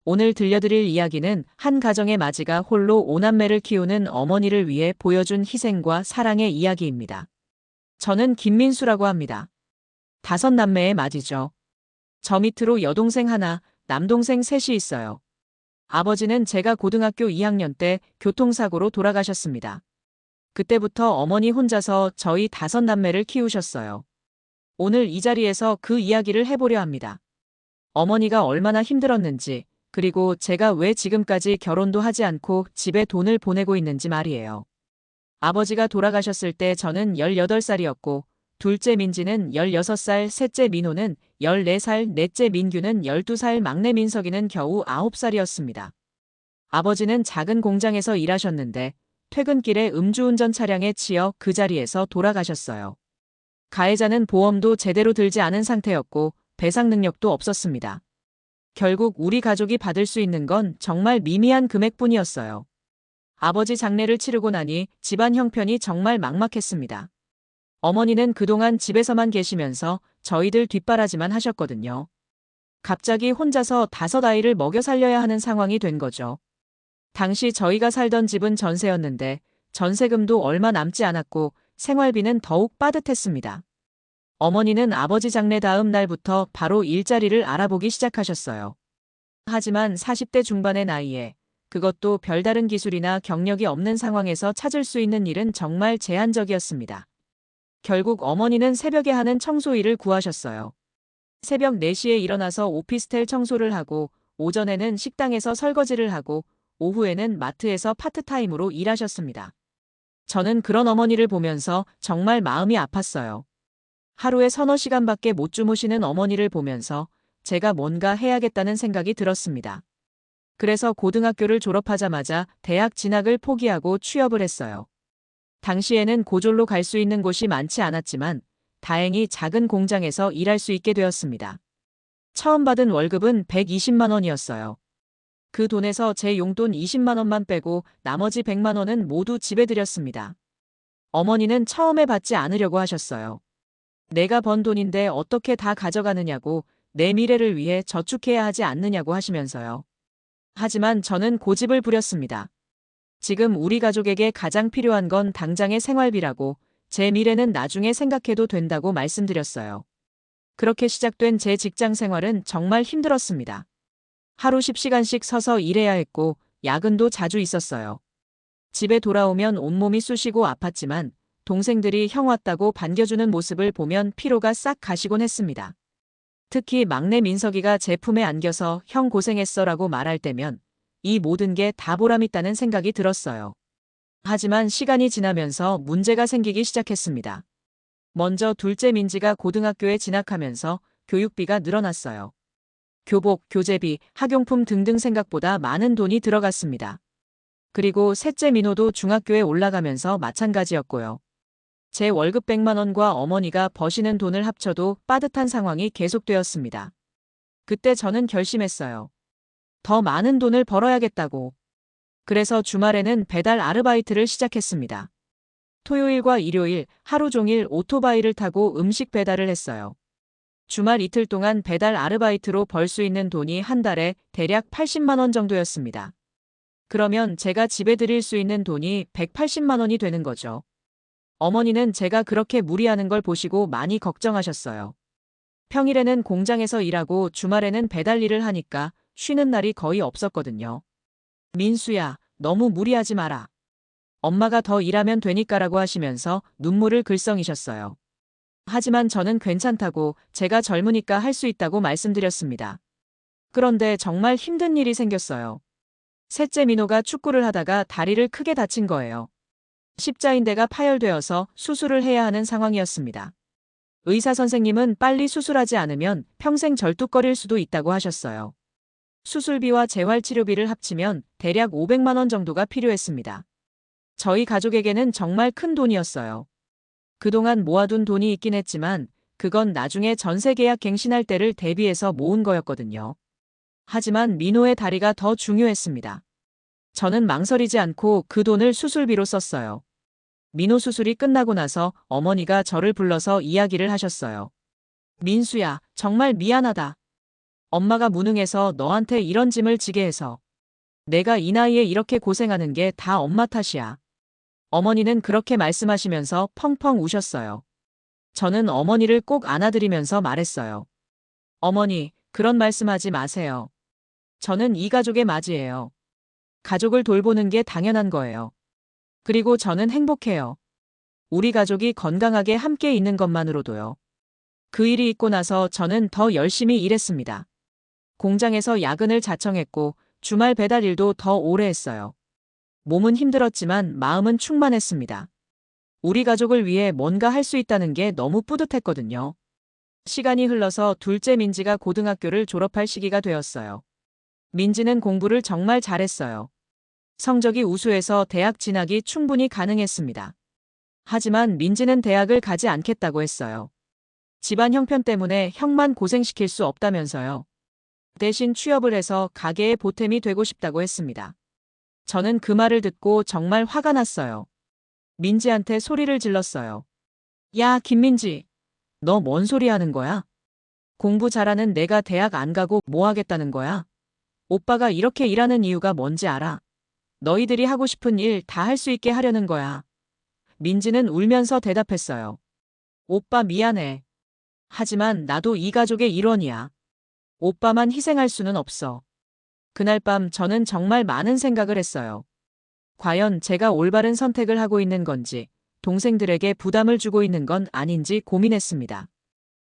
오늘 들려드릴 이야기는 한 가정의 맞이가 홀로 5남매를 키우는 어머니를 위해 보여준 희생과 사랑의 이야기입니다. 저는 김민수라고 합니다. 5남매의 맞이죠. 저 밑으로 여동생 하나, 남동생 셋이 있어요. 아버지는 제가 고등학교 2학년 때 교통사고로 돌아가셨습니다. 그때부터 어머니 혼자서 저희 5남매를 키우셨어요. 오늘 이 자리에서 그 이야기를 해보려 합니다. 어머니가 얼마나 힘들었는지, 그리고 제가 왜 지금까지 결혼도 하지 않고 집에 돈을 보내고 있는지 말이에요. 아버지가 돌아가셨을 때 저는 18살이었고, 둘째 민지는 16살, 셋째 민호는 14살, 넷째 민규는 12살, 막내 민석이는 겨우 9살이었습니다. 아버지는 작은 공장에서 일하셨는데, 퇴근길에 음주운전 차량에 치여 그 자리에서 돌아가셨어요. 가해자는 보험도 제대로 들지 않은 상태였고, 배상 능력도 없었습니다. 결국 우리 가족이 받을 수 있는 건 정말 미미한 금액뿐이었어요. 아버지 장례를 치르고 나니 집안 형편이 정말 막막했습니다. 어머니는 그동안 집에서만 계시면서 저희들 뒷바라지만 하셨거든요. 갑자기 혼자서 5아이를 먹여 살려야 하는 상황이 된 거죠. 당시 저희가 살던 집은 전세였는데 전세금도 얼마 남지 않았고 생활비는 더욱 빠듯했습니다. 어머니는 아버지 장례 다음 날부터 바로 일자리를 알아보기 시작하셨어요. 하지만 40대 중반의 나이에 그것도 별다른 기술이나 경력이 없는 상황에서 찾을 수 있는 일은 정말 제한적이었습니다. 결국 어머니는 새벽에 하는 청소 일을 구하셨어요. 새벽 4시에 일어나서 오피스텔 청소를 하고 오전에는 식당에서 설거지를 하고 오후에는 마트에서 파트타임으로 일하셨습니다. 저는 그런 어머니를 보면서 정말 마음이 아팠어요. 하루에 서너 시간밖에 못 주무시는 어머니를 보면서 제가 뭔가 해야겠다는 생각이 들었습니다. 그래서 고등학교를 졸업하자마자 대학 진학을 포기하고 취업을 했어요. 당시에는 고졸로 갈 수 있는 곳이 많지 않았지만 다행히 작은 공장에서 일할 수 있게 되었습니다. 처음 받은 월급은 120만 원이었어요. 그 돈에서 제 용돈 20만 원만 빼고 나머지 100만 원은 모두 집에 드렸습니다. 어머니는 처음에 받지 않으려고 하셨어요. 내가 번 돈인데 어떻게 다 가져가느냐고, 내 미래를 위해 저축해야 하지 않느냐고 하시면서요. 하지만 저는 고집을 부렸습니다. 지금 우리 가족에게 가장 필요한 건 당장의 생활비라고, 제 미래는 나중에 생각해도 된다고 말씀드렸어요. 그렇게 시작된 제 직장 생활은 정말 힘들었습니다. 하루 10시간씩 서서 일해야 했고 야근도 자주 있었어요. 집에 돌아오면 온몸이 쑤시고 아팠지만 동생들이 형 왔다고 반겨주는 모습을 보면 피로가 싹 가시곤 했습니다. 특히 막내 민석이가 제 품에 안겨서 형 고생했어라고 말할 때면 이 모든 게 다 보람있다는 생각이 들었어요. 하지만 시간이 지나면서 문제가 생기기 시작했습니다. 먼저 둘째 민지가 고등학교에 진학하면서 교육비가 늘어났어요. 교복, 교재비, 학용품 등등 생각보다 많은 돈이 들어갔습니다. 그리고 셋째 민호도 중학교에 올라가면서 마찬가지였고요. 제 월급 100만 원과 어머니가 버시는 돈을 합쳐도 빠듯한 상황이 계속되었습니다. 그때 저는 결심했어요. 더 많은 돈을 벌어야겠다고. 그래서 주말에는 배달 아르바이트를 시작했습니다. 토요일과 일요일 하루 종일 오토바이를 타고 음식 배달을 했어요. 주말 이틀 동안 배달 아르바이트로 벌 수 있는 돈이 한 달에 대략 80만 원 정도였습니다. 그러면 제가 집에 드릴 수 있는 돈이 180만 원이 되는 거죠. 어머니는 제가 그렇게 무리하는 걸 보시고 많이 걱정하셨어요. 평일에는 공장에서 일하고 주말에는 배달 일을 하니까 쉬는 날이 거의 없었거든요. 민수야, 너무 무리하지 마라. 엄마가 더 일하면 되니까라고 하시면서 눈물을 글썽이셨어요. 하지만 저는 괜찮다고, 제가 젊으니까 할 수 있다고 말씀드렸습니다. 그런데 정말 힘든 일이 생겼어요. 셋째 민호가 축구를 하다가 다리를 크게 다친 거예요. 십자인대가 파열되어서 수술을 해야 하는 상황이었습니다. 의사 선생님은 빨리 수술하지 않으면 평생 절뚝거릴 수도 있다고 하셨어요. 수술비와 재활치료비를 합치면 대략 500만 원 정도가 필요했습니다. 저희 가족에게는 정말 큰 돈이었어요. 그동안 모아둔 돈이 있긴 했지만 그건 나중에 전세 계약 갱신할 때를 대비해서 모은 거였거든요. 하지만 민호의 다리가 더 중요했습니다. 저는 망설이지 않고 그 돈을 수술비로 썼어요. 민호 수술이 끝나고 나서 어머니가 저를 불러서 이야기를 하셨어요. 민수야, 정말 미안하다. 엄마가 무능해서 너한테 이런 짐을 지게 해서. 내가 이 나이에 이렇게 고생하는 게 다 엄마 탓이야. 어머니는 그렇게 말씀하시면서 펑펑 우셨어요. 저는 어머니를 꼭 안아드리면서 말했어요. 어머니, 그런 말씀하지 마세요. 저는 이 가족의 맞이에요. 가족을 돌보는 게 당연한 거예요. 그리고 저는 행복해요. 우리 가족이 건강하게 함께 있는 것만으로도요. 그 일이 있고 나서 저는 더 열심히 일했습니다. 공장에서 야근을 자청했고 주말 배달 일도 더 오래 했어요. 몸은 힘들었지만 마음은 충만했습니다. 우리 가족을 위해 뭔가 할 수 있다는 게 너무 뿌듯했거든요. 시간이 흘러서 둘째 민지가 고등학교를 졸업할 시기가 되었어요. 민지는 공부를 정말 잘했어요. 성적이 우수해서 대학 진학이 충분히 가능했습니다. 하지만 민지는 대학을 가지 않겠다고 했어요. 집안 형편 때문에 형만 고생시킬 수 없다면서요. 대신 취업을 해서 가게의 보탬이 되고 싶다고 했습니다. 저는 그 말을 듣고 정말 화가 났어요. 민지한테 소리를 질렀어요. 야, 김민지. 너 뭔 소리 하는 거야? 공부 잘하는 내가 대학 안 가고 뭐 하겠다는 거야? 오빠가 이렇게 일하는 이유가 뭔지 알아? 너희들이 하고 싶은 일 다 할 수 있게 하려는 거야. 민지는 울면서 대답했어요. 오빠 미안해. 하지만 나도 이 가족의 일원이야. 오빠만 희생할 수는 없어. 그날 밤 저는 정말 많은 생각을 했어요. 과연 제가 올바른 선택을 하고 있는 건지, 동생들에게 부담을 주고 있는 건 아닌지 고민했습니다.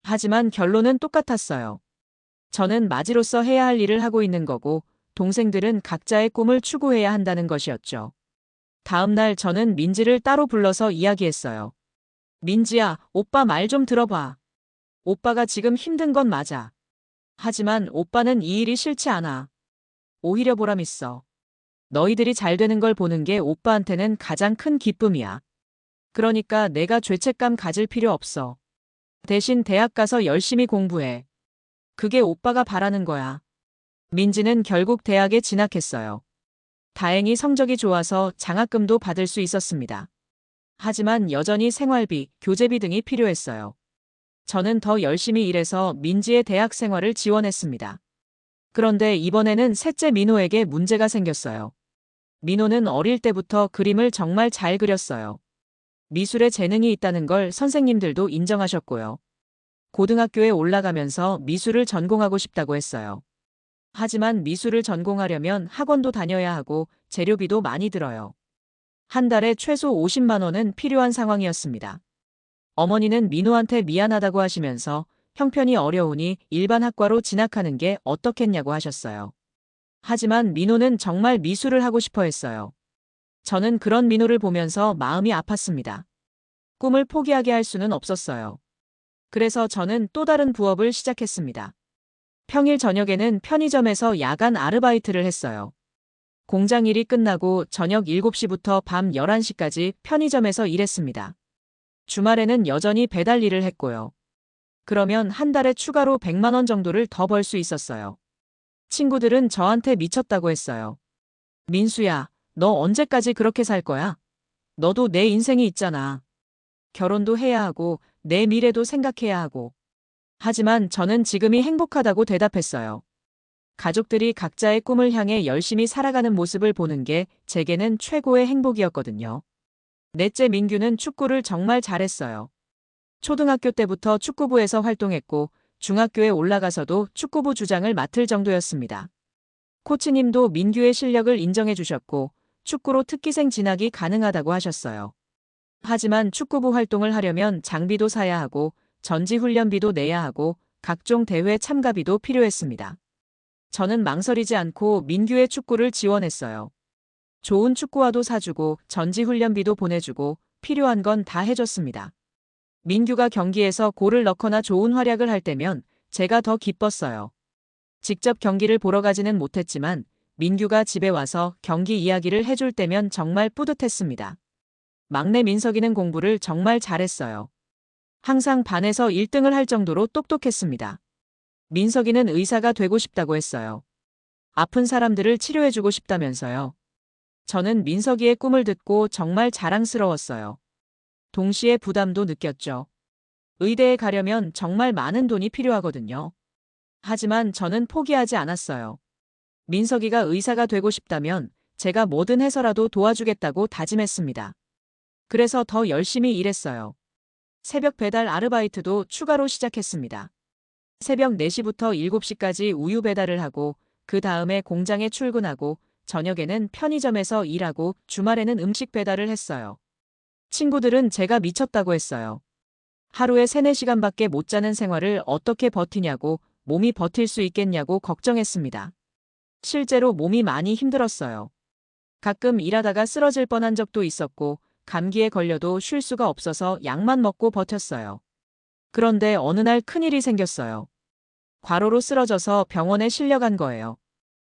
하지만 결론은 똑같았어요. 저는 맞이로서 해야 할 일을 하고 있는 거고, 동생들은 각자의 꿈을 추구해야 한다는 것이었죠. 다음 날 저는 민지를 따로 불러서 이야기했어요. 민지야, 오빠 말 좀 들어봐. 오빠가 지금 힘든 건 맞아. 하지만 오빠는 이 일이 싫지 않아. 오히려 보람 있어. 너희들이 잘 되는 걸 보는 게 오빠한테는 가장 큰 기쁨이야. 그러니까 내가 죄책감 가질 필요 없어. 대신 대학 가서 열심히 공부해. 그게 오빠가 바라는 거야. 민지는 결국 대학에 진학했어요. 다행히 성적이 좋아서 장학금도 받을 수 있었습니다. 하지만 여전히 생활비, 교재비 등이 필요했어요. 저는 더 열심히 일해서 민지의 대학 생활을 지원했습니다. 그런데 이번에는 셋째 민호에게 문제가 생겼어요. 민호는 어릴 때부터 그림을 정말 잘 그렸어요. 미술에 재능이 있다는 걸 선생님들도 인정하셨고요. 고등학교에 올라가면서 미술을 전공하고 싶다고 했어요. 하지만 미술을 전공하려면 학원도 다녀야 하고 재료비도 많이 들어요. 한 달에 최소 50만 원은 필요한 상황이었습니다. 어머니는 민호한테 미안하다고 하시면서 형편이 어려우니 일반 학과로 진학하는 게 어떻겠냐고 하셨어요. 하지만 민호는 정말 미술을 하고 싶어 했어요. 저는 그런 민호를 보면서 마음이 아팠습니다. 꿈을 포기하게 할 수는 없었어요. 그래서 저는 또 다른 부업을 시작했습니다. 평일 저녁에는 편의점에서 야간 아르바이트를 했어요. 공장 일이 끝나고 저녁 7시부터 밤 11시까지 편의점에서 일했습니다. 주말에는 여전히 배달 일을 했고요. 그러면 한 달에 추가로 100만 원 정도를 더 벌 수 있었어요. 친구들은 저한테 미쳤다고 했어요. 민수야, 너 언제까지 그렇게 살 거야? 너도 내 인생이 있잖아. 결혼도 해야 하고 내 미래도 생각해야 하고. 하지만 저는 지금이 행복하다고 대답했어요. 가족들이 각자의 꿈을 향해 열심히 살아가는 모습을 보는 게 제게는 최고의 행복이었거든요. 넷째 민규는 축구를 정말 잘했어요. 초등학교 때부터 축구부에서 활동했고 중학교에 올라가서도 축구부 주장을 맡을 정도였습니다. 코치님도 민규의 실력을 인정해 주셨고 축구로 특기생 진학이 가능하다고 하셨어요. 하지만 축구부 활동을 하려면 장비도 사야 하고 전지훈련비도 내야 하고 각종 대회 참가비도 필요했습니다. 저는 망설이지 않고 민규의 축구를 지원했어요. 좋은 축구화도 사주고 전지훈련비도 보내주고 필요한 건 다 해줬습니다. 민규가 경기에서 골을 넣거나 좋은 활약을 할 때면 제가 더 기뻤어요. 직접 경기를 보러 가지는 못했지만 민규가 집에 와서 경기 이야기를 해줄 때면 정말 뿌듯했습니다. 막내 민석이는 공부를 정말 잘했어요. 항상 반에서 1등을 할 정도로 똑똑했습니다. 민석이는 의사가 되고 싶다고 했어요. 아픈 사람들을 치료해주고 싶다면서요. 저는 민석이의 꿈을 듣고 정말 자랑스러웠어요. 동시에 부담도 느꼈죠. 의대에 가려면 정말 많은 돈이 필요하거든요. 하지만 저는 포기하지 않았어요. 민석이가 의사가 되고 싶다면 제가 뭐든 해서라도 도와주겠다고 다짐했습니다. 그래서 더 열심히 일했어요. 새벽 배달 아르바이트도 추가로 시작했습니다. 새벽 4시부터 7시까지 우유 배달을 하고 그 다음에 공장에 출근하고 저녁에는 편의점에서 일하고 주말에는 음식 배달을 했어요. 친구들은 제가 미쳤다고 했어요. 하루에 3, 4시간밖에 못 자는 생활을 어떻게 버티냐고, 몸이 버틸 수 있겠냐고 걱정했습니다. 실제로 몸이 많이 힘들었어요. 가끔 일하다가 쓰러질 뻔한 적도 있었고 감기에 걸려도 쉴 수가 없어서 약만 먹고 버텼어요. 그런데 어느 날 큰일이 생겼어요. 과로로 쓰러져서 병원에 실려간 거예요.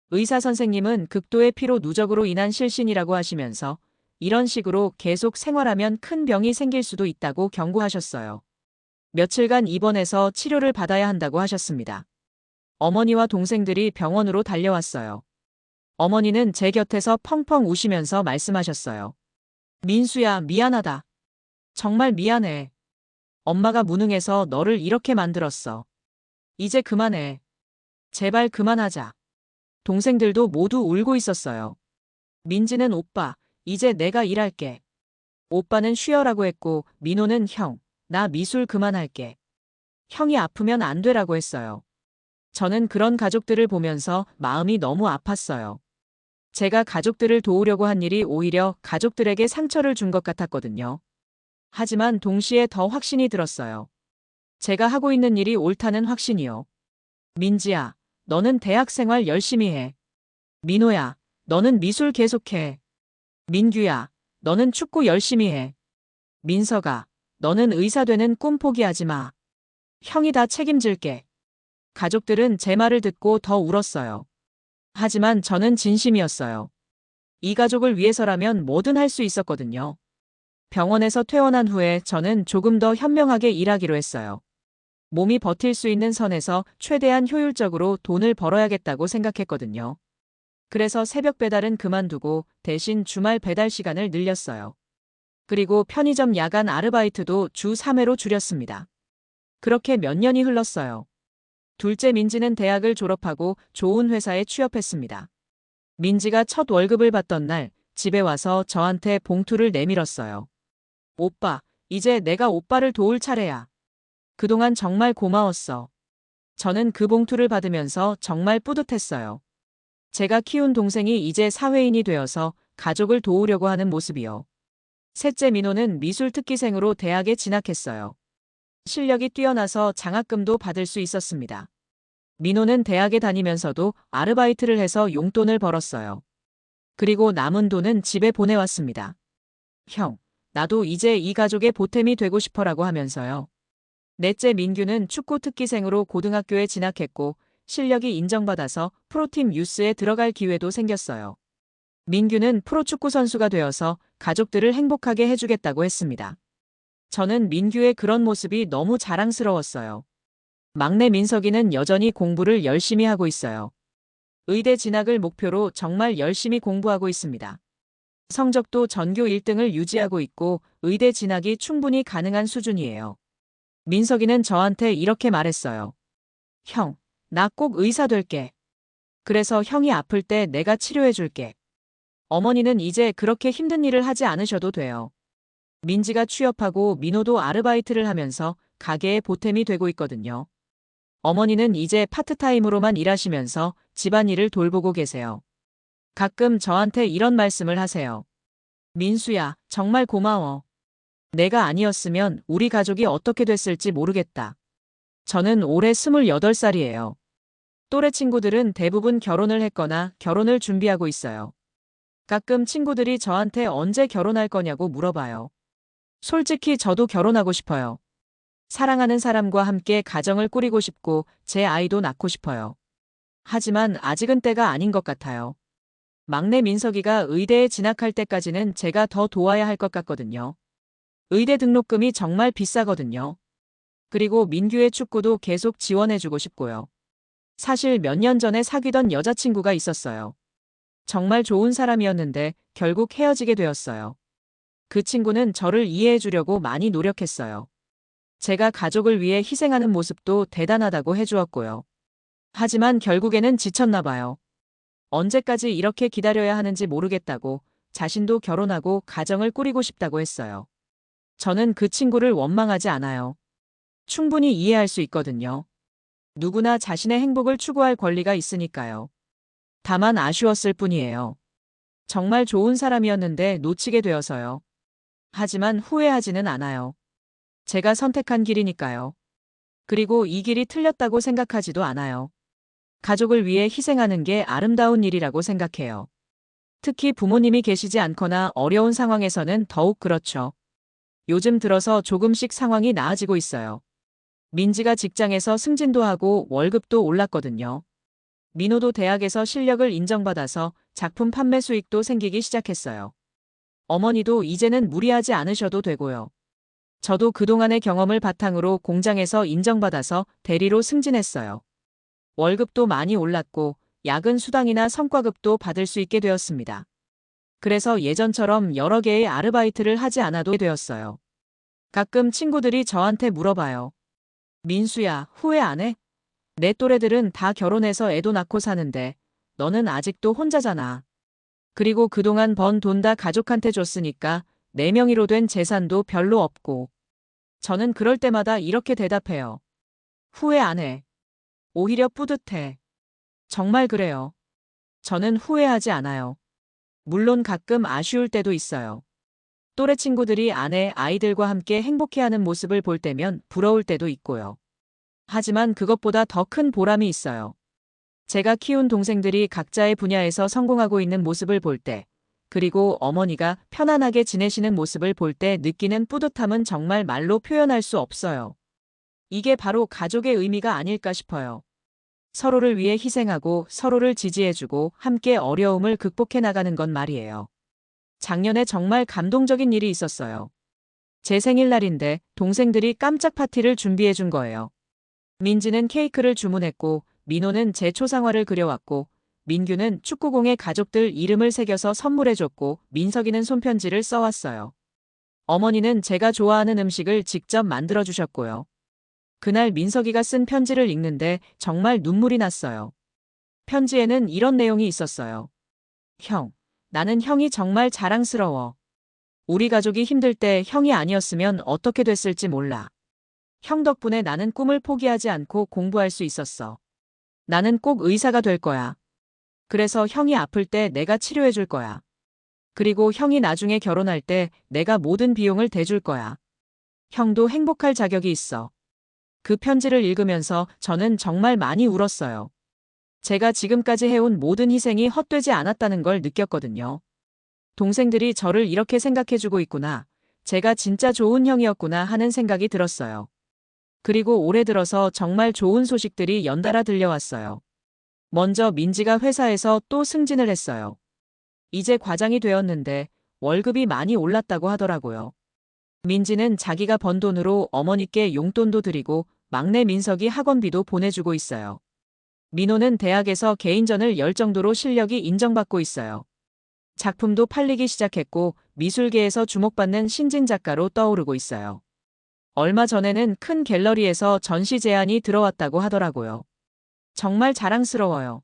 의사 선생님은 극도의 피로 누적으로 인한 실신이라고 하시면서 이런 식으로 계속 생활하면 큰 병이 생길 수도 있다고 경고하셨어요. 며칠간 입원해서 치료를 받아야 한다고 하셨습니다. 어머니와 동생들이 병원으로 달려왔어요. 어머니는 제 곁에서 펑펑 우시면서 말씀하셨어요. 민수야, 미안하다. 정말 미안해. 엄마가 무능해서 너를 이렇게 만들었어. 이제 그만해. 제발 그만하자. 동생들도 모두 울고 있었어요. 민지는 오빠, 이제 내가 일할게. 오빠는 쉬어라고 했고 민호는 형, 나 미술 그만할게. 형이 아프면 안 되라고 했어요. 저는 그런 가족들을 보면서 마음이 너무 아팠어요. 제가 가족들을 도우려고 한 일이 오히려 가족들에게 상처를 준 것 같았거든요. 하지만 동시에 더 확신이 들었어요. 제가 하고 있는 일이 옳다는 확신이요. 민지야, 너는 대학 생활 열심히 해. 민호야, 너는 미술 계속해. 민규야, 너는 축구 열심히 해. 민서가, 너는 의사 되는 꿈 포기하지 마. 형이 다 책임질게. 가족들은 제 말을 듣고 더 울었어요. 하지만 저는 진심이었어요. 이 가족을 위해서라면 뭐든 할 수 있었거든요. 병원에서 퇴원한 후에 저는 조금 더 현명하게 일하기로 했어요. 몸이 버틸 수 있는 선에서 최대한 효율적으로 돈을 벌어야겠다고 생각했거든요. 그래서 새벽 배달은 그만두고 대신 주말 배달 시간을 늘렸어요. 그리고 편의점 야간 아르바이트도 주 3회로 줄였습니다. 그렇게 몇 년이 흘렀어요. 둘째 민지는 대학을 졸업하고 좋은 회사에 취업했습니다. 민지가 첫 월급을 받던 날 집에 와서 저한테 봉투를 내밀었어요. 오빠, 이제 내가 오빠를 도울 차례야. 그동안 정말 고마웠어. 저는 그 봉투를 받으면서 정말 뿌듯했어요. 제가 키운 동생이 이제 사회인이 되어서 가족을 도우려고 하는 모습이요. 셋째 민호는 미술 특기생으로 대학에 진학했어요. 실력이 뛰어나서 장학금도 받을 수 있었습니다. 민호는 대학에 다니면서도 아르바이트를 해서 용돈을 벌었어요. 그리고 남은 돈은 집에 보내왔습니다. 형, 나도 이제 이 가족의 보탬이 되고 싶어라고 하면서요. 넷째 민규는 축구 특기생으로 고등학교에 진학했고 실력이 인정받아서 프로팀 유스에 들어갈 기회도 생겼어요. 민규는 프로축구 선수가 되어서 가족들을 행복하게 해주겠다고 했습니다. 저는 민규의 그런 모습이 너무 자랑스러웠어요. 막내 민석이는 여전히 공부를 열심히 하고 있어요. 의대 진학을 목표로 정말 열심히 공부하고 있습니다. 성적도 전교 1등을 유지하고 있고 의대 진학이 충분히 가능한 수준이에요. 민석이는 저한테 이렇게 말했어요. 형, 나 꼭 의사 될게. 그래서 형이 아플 때 내가 치료해 줄게. 어머니는 이제 그렇게 힘든 일을 하지 않으셔도 돼요. 민지가 취업하고 민호도 아르바이트를 하면서 가게에 보탬이 되고 있거든요. 어머니는 이제 파트타임으로만 일하시면서 집안일을 돌보고 계세요. 가끔 저한테 이런 말씀을 하세요. 민수야, 정말 고마워. 내가 아니었으면 우리 가족이 어떻게 됐을지 모르겠다. 저는 올해 28살이에요. 또래 친구들은 대부분 결혼을 했거나 결혼을 준비하고 있어요. 가끔 친구들이 저한테 언제 결혼할 거냐고 물어봐요. 솔직히 저도 결혼하고 싶어요. 사랑하는 사람과 함께 가정을 꾸리고 싶고 제 아이도 낳고 싶어요. 하지만 아직은 때가 아닌 것 같아요. 막내 민석이가 의대에 진학할 때까지는 제가 더 도와야 할 것 같거든요. 의대 등록금이 정말 비싸거든요. 그리고 민규의 축구도 계속 지원해주고 싶고요. 사실 몇 년 전에 사귀던 여자친구가 있었어요. 정말 좋은 사람이었는데 결국 헤어지게 되었어요. 그 친구는 저를 이해해주려고 많이 노력했어요. 제가 가족을 위해 희생하는 모습도 대단하다고 해주었고요. 하지만 결국에는 지쳤나 봐요. 언제까지 이렇게 기다려야 하는지 모르겠다고 자신도 결혼하고 가정을 꾸리고 싶다고 했어요. 저는 그 친구를 원망하지 않아요. 충분히 이해할 수 있거든요. 누구나 자신의 행복을 추구할 권리가 있으니까요. 다만 아쉬웠을 뿐이에요. 정말 좋은 사람이었는데 놓치게 되어서요. 하지만 후회하지는 않아요. 제가 선택한 길이니까요. 그리고 이 길이 틀렸다고 생각하지도 않아요. 가족을 위해 희생하는 게 아름다운 일이라고 생각해요. 특히 부모님이 계시지 않거나 어려운 상황에서는 더욱 그렇죠. 요즘 들어서 조금씩 상황이 나아지고 있어요. 민지가 직장에서 승진도 하고 월급도 올랐거든요. 민호도 대학에서 실력을 인정받아서 작품 판매 수익도 생기기 시작했어요. 어머니도 이제는 무리하지 않으셔도 되고요. 저도 그동안의 경험을 바탕으로 공장에서 인정받아서 대리로 승진했어요. 월급도 많이 올랐고 야근 수당이나 성과급도 받을 수 있게 되었습니다. 그래서 예전처럼 여러 개의 아르바이트를 하지 않아도 되었어요. 가끔 친구들이 저한테 물어봐요. 민수야, 후회 안 해? 내 또래들은 다 결혼해서 애도 낳고 사는데 너는 아직도 혼자잖아. 그리고 그동안 번 돈 다 가족한테 줬으니까 내 명의로 된 재산도 별로 없고. 저는 그럴 때마다 이렇게 대답해요. 후회 안 해. 오히려 뿌듯해. 정말 그래요. 저는 후회하지 않아요. 물론 가끔 아쉬울 때도 있어요. 또래 친구들이 아내, 아이들과 함께 행복해하는 모습을 볼 때면 부러울 때도 있고요. 하지만 그것보다 더 큰 보람이 있어요. 제가 키운 동생들이 각자의 분야에서 성공하고 있는 모습을 볼 때, 그리고 어머니가 편안하게 지내시는 모습을 볼 때 느끼는 뿌듯함은 정말 말로 표현할 수 없어요. 이게 바로 가족의 의미가 아닐까 싶어요. 서로를 위해 희생하고 서로를 지지해주고 함께 어려움을 극복해 나가는 건 말이에요. 작년에 정말 감동적인 일이 있었어요. 제 생일날인데 동생들이 깜짝 파티를 준비해 준 거예요. 민지는 케이크를 주문했고 민호는 제 초상화를 그려왔고 민규는 축구공에 가족들 이름을 새겨서 선물해줬고 민석이는 손편지를 써왔어요. 어머니는 제가 좋아하는 음식을 직접 만들어주셨고요. 그날 민석이가 쓴 편지를 읽는데 정말 눈물이 났어요. 편지에는 이런 내용이 있었어요. 형, 나는 형이 정말 자랑스러워. 우리 가족이 힘들 때 형이 아니었으면 어떻게 됐을지 몰라. 형 덕분에 나는 꿈을 포기하지 않고 공부할 수 있었어. 나는 꼭 의사가 될 거야. 그래서 형이 아플 때 내가 치료해 줄 거야. 그리고 형이 나중에 결혼할 때 내가 모든 비용을 대줄 거야. 형도 행복할 자격이 있어. 그 편지를 읽으면서 저는 정말 많이 울었어요. 제가 지금까지 해온 모든 희생이 헛되지 않았다는 걸 느꼈거든요. 동생들이 저를 이렇게 생각해주고 있구나. 제가 진짜 좋은 형이었구나 하는 생각이 들었어요. 그리고 올해 들어서 정말 좋은 소식들이 연달아 들려왔어요. 먼저 민지가 회사에서 또 승진을 했어요. 이제 과장이 되었는데 월급이 많이 올랐다고 하더라고요. 민지는 자기가 번 돈으로 어머니께 용돈도 드리고 막내 민석이 학원비도 보내주고 있어요. 민호는 대학에서 개인전을 열 정도로 실력이 인정받고 있어요. 작품도 팔리기 시작했고 미술계에서 주목받는 신진 작가로 떠오르고 있어요. 얼마 전에는 큰 갤러리에서 전시 제안이 들어왔다고 하더라고요. 정말 자랑스러워요.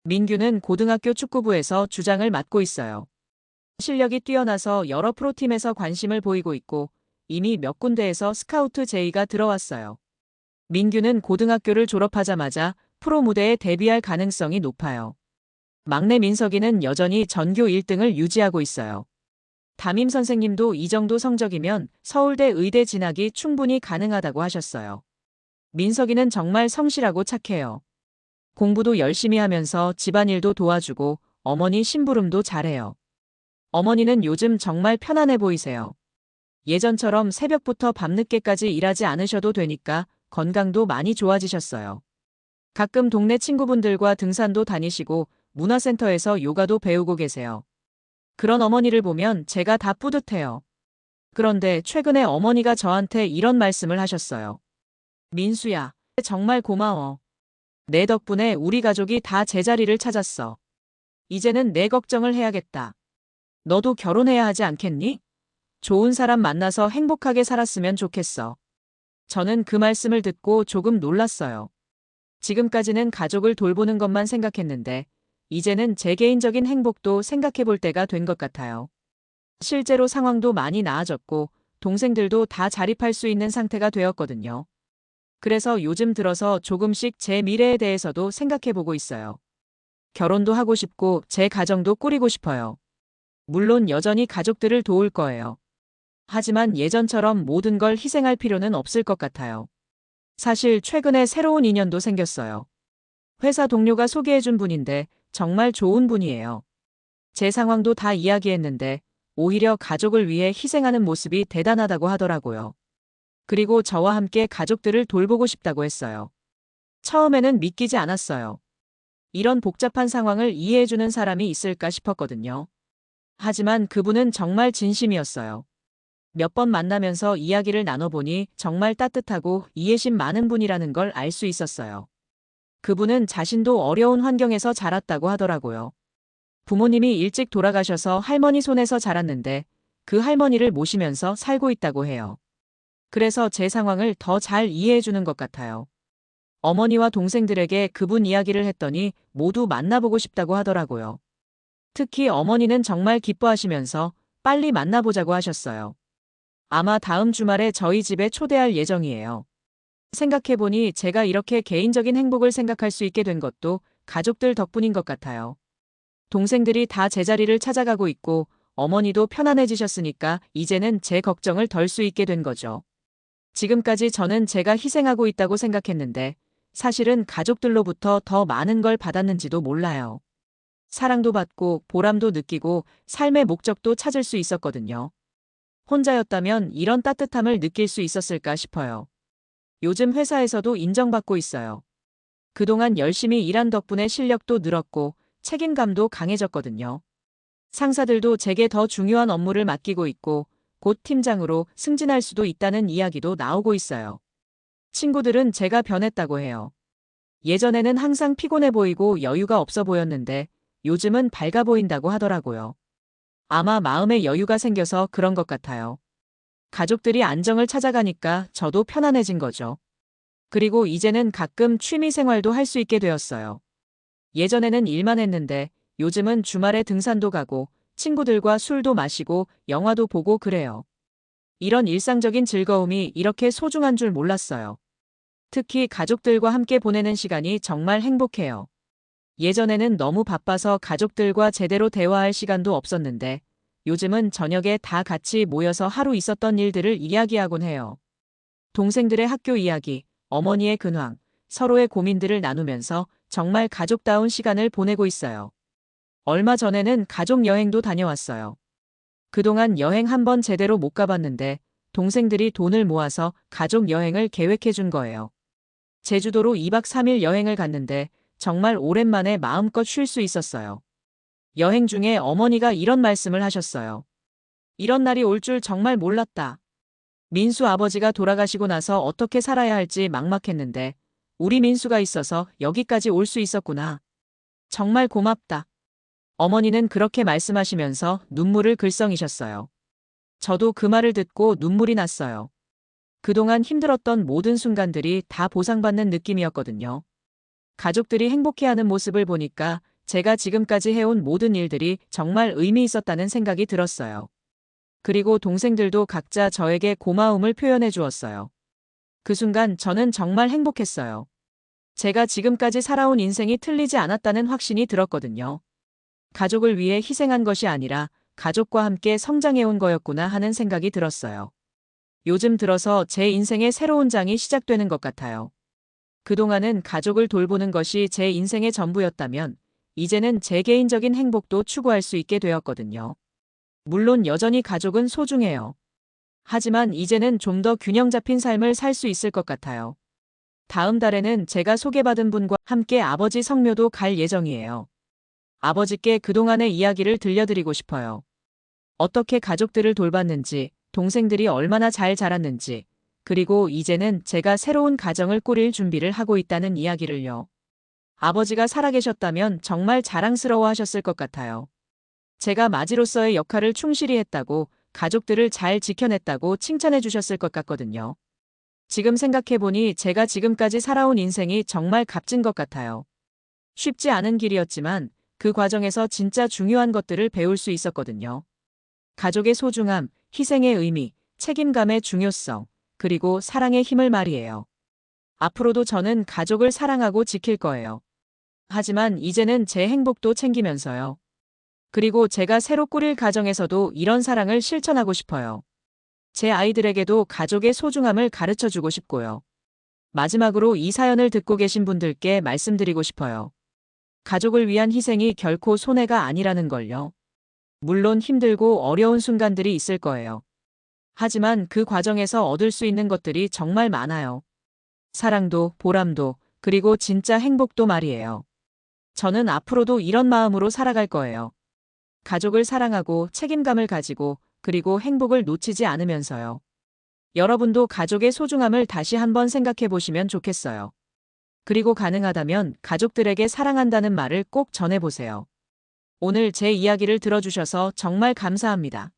민규는 고등학교 축구부에서 주장을 맡고 있어요. 실력이 뛰어나서 여러 프로팀에서 관심을 보이고 있고 이미 몇 군데에서 스카우트 제의가 들어왔어요. 민규는 고등학교를 졸업하자마자 프로 무대에 데뷔할 가능성이 높아요. 막내 민석이는 여전히 전교 1등을 유지하고 있어요. 담임 선생님도 이 정도 성적이면 서울대 의대 진학이 충분히 가능하다고 하셨어요. 민석이는 정말 성실하고 착해요. 공부도 열심히 하면서 집안일도 도와주고 어머니 심부름도 잘해요. 어머니는 요즘 정말 편안해 보이세요. 예전처럼 새벽부터 밤늦게까지 일하지 않으셔도 되니까 건강도 많이 좋아지셨어요. 가끔 동네 친구분들과 등산도 다니시고 문화센터에서 요가도 배우고 계세요. 그런 어머니를 보면 제가 다 뿌듯해요. 그런데 최근에 어머니가 저한테 이런 말씀을 하셨어요. 민수야, 정말 고마워. 내 덕분에 우리 가족이 다 제자리를 찾았어. 이제는 내 걱정을 해야겠다. 너도 결혼해야 하지 않겠니? 좋은 사람 만나서 행복하게 살았으면 좋겠어. 저는 그 말씀을 듣고 조금 놀랐어요. 지금까지는 가족을 돌보는 것만 생각했는데 이제는 제 개인적인 행복도 생각해 볼 때가 된 것 같아요. 실제로 상황도 많이 나아졌고 동생들도 다 자립할 수 있는 상태가 되었거든요. 그래서 요즘 들어서 조금씩 제 미래에 대해서도 생각해 보고 있어요. 결혼도 하고 싶고 제 가정도 꾸리고 싶어요. 물론 여전히 가족들을 도울 거예요. 하지만 예전처럼 모든 걸 희생할 필요는 없을 것 같아요. 사실 최근에 새로운 인연도 생겼어요. 회사 동료가 소개해준 분인데 정말 좋은 분이에요. 제 상황도 다 이야기했는데 오히려 가족을 위해 희생하는 모습이 대단하다고 하더라고요. 그리고 저와 함께 가족들을 돌보고 싶다고 했어요. 처음에는 믿기지 않았어요. 이런 복잡한 상황을 이해해주는 사람이 있을까 싶었거든요. 하지만 그분은 정말 진심이었어요. 몇 번 만나면서 이야기를 나눠보니 정말 따뜻하고 이해심 많은 분이라는 걸 알 수 있었어요. 그분은 자신도 어려운 환경에서 자랐다고 하더라고요. 부모님이 일찍 돌아가셔서 할머니 손에서 자랐는데 그 할머니를 모시면서 살고 있다고 해요. 그래서 제 상황을 더 잘 이해해주는 것 같아요. 어머니와 동생들에게 그분 이야기를 했더니 모두 만나보고 싶다고 하더라고요. 특히 어머니는 정말 기뻐하시면서 빨리 만나보자고 하셨어요. 아마 다음 주말에 저희 집에 초대할 예정이에요. 생각해보니 제가 이렇게 개인적인 행복을 생각할 수 있게 된 것도 가족들 덕분인 것 같아요. 동생들이 다 제자리를 찾아가고 있고 어머니도 편안해지셨으니까 이제는 제 걱정을 덜 수 있게 된 거죠. 지금까지 저는 제가 희생하고 있다고 생각했는데 사실은 가족들로부터 더 많은 걸 받았는지도 몰라요. 사랑도 받고 보람도 느끼고 삶의 목적도 찾을 수 있었거든요. 혼자였다면 이런 따뜻함을 느낄 수 있었을까 싶어요. 요즘 회사에서도 인정받고 있어요. 그동안 열심히 일한 덕분에 실력도 늘었고 책임감도 강해졌거든요. 상사들도 제게 더 중요한 업무를 맡기고 있고 곧 팀장으로 승진할 수도 있다는 이야기도 나오고 있어요. 친구들은 제가 변했다고 해요. 예전에는 항상 피곤해 보이고 여유가 없어 보였는데 요즘은 밝아 보인다고 하더라고요. 아마 마음에 여유가 생겨서 그런 것 같아요. 가족들이 안정을 찾아가니까 저도 편안해진 거죠. 그리고 이제는 가끔 취미 생활도 할 수 있게 되었어요. 예전에는 일만 했는데 요즘은 주말에 등산도 가고 친구들과 술도 마시고 영화도 보고 그래요. 이런 일상적인 즐거움이 이렇게 소중한 줄 몰랐어요. 특히 가족들과 함께 보내는 시간이 정말 행복해요. 예전에는 너무 바빠서 가족들과 제대로 대화할 시간도 없었는데 요즘은 저녁에 다 같이 모여서 하루 있었던 일들을 이야기하곤 해요. 동생들의 학교 이야기, 어머니의 근황, 서로의 고민들을 나누면서 정말 가족다운 시간을 보내고 있어요. 얼마 전에는 가족 여행도 다녀왔어요. 그동안 여행 한 번 제대로 못 가봤는데 동생들이 돈을 모아서 가족 여행을 계획해 준 거예요. 제주도로 2박 3일 여행을 갔는데 정말 오랜만에 마음껏 쉴 수 있었어요. 여행 중에 어머니가 이런 말씀을 하셨어요. 이런 날이 올 줄 정말 몰랐다. 민수 아버지가 돌아가시고 나서 어떻게 살아야 할지 막막했는데 우리 민수가 있어서 여기까지 올 수 있었구나. 정말 고맙다. 어머니는 그렇게 말씀하시면서 눈물을 글썽이셨어요. 저도 그 말을 듣고 눈물이 났어요. 그동안 힘들었던 모든 순간들이 다 보상받는 느낌이었거든요. 가족들이 행복해하는 모습을 보니까 제가 지금까지 해온 모든 일들이 정말 의미 있었다는 생각이 들었어요. 그리고 동생들도 각자 저에게 고마움을 표현해 주었어요. 그 순간 저는 정말 행복했어요. 제가 지금까지 살아온 인생이 틀리지 않았다는 확신이 들었거든요. 가족을 위해 희생한 것이 아니라 가족과 함께 성장해온 거였구나 하는 생각이 들었어요. 요즘 들어서 제 인생의 새로운 장이 시작되는 것 같아요. 그동안은 가족을 돌보는 것이 제 인생의 전부였다면 이제는 제 개인적인 행복도 추구할 수 있게 되었거든요. 물론 여전히 가족은 소중해요. 하지만 이제는 좀 더 균형 잡힌 삶을 살 수 있을 것 같아요. 다음 달에는 제가 소개받은 분과 함께 아버지 성묘도 갈 예정이에요. 아버지께 그동안의 이야기를 들려드리고 싶어요. 어떻게 가족들을 돌봤는지, 동생들이 얼마나 잘 자랐는지, 그리고 이제는 제가 새로운 가정을 꾸릴 준비를 하고 있다는 이야기를요. 아버지가 살아계셨다면 정말 자랑스러워 하셨을 것 같아요. 제가 맏아지로서의 역할을 충실히 했다고, 가족들을 잘 지켜냈다고 칭찬해 주셨을 것 같거든요. 지금 생각해보니 제가 지금까지 살아온 인생이 정말 값진 것 같아요. 쉽지 않은 길이었지만 그 과정에서 진짜 중요한 것들을 배울 수 있었거든요. 가족의 소중함, 희생의 의미, 책임감의 중요성, 그리고 사랑의 힘을 말이에요. 앞으로도 저는 가족을 사랑하고 지킬 거예요. 하지만 이제는 제 행복도 챙기면서요. 그리고 제가 새로 꾸릴 가정에서도 이런 사랑을 실천하고 싶어요. 제 아이들에게도 가족의 소중함을 가르쳐 주고 싶고요. 마지막으로 이 사연을 듣고 계신 분들께 말씀드리고 싶어요. 가족을 위한 희생이 결코 손해가 아니라는 걸요. 물론 힘들고 어려운 순간들이 있을 거예요. 하지만 그 과정에서 얻을 수 있는 것들이 정말 많아요. 사랑도, 보람도, 그리고 진짜 행복도 말이에요. 저는 앞으로도 이런 마음으로 살아갈 거예요. 가족을 사랑하고 책임감을 가지고 그리고 행복을 놓치지 않으면서요. 여러분도 가족의 소중함을 다시 한번 생각해 보시면 좋겠어요. 그리고 가능하다면 가족들에게 사랑한다는 말을 꼭 전해보세요. 오늘 제 이야기를 들어주셔서 정말 감사합니다.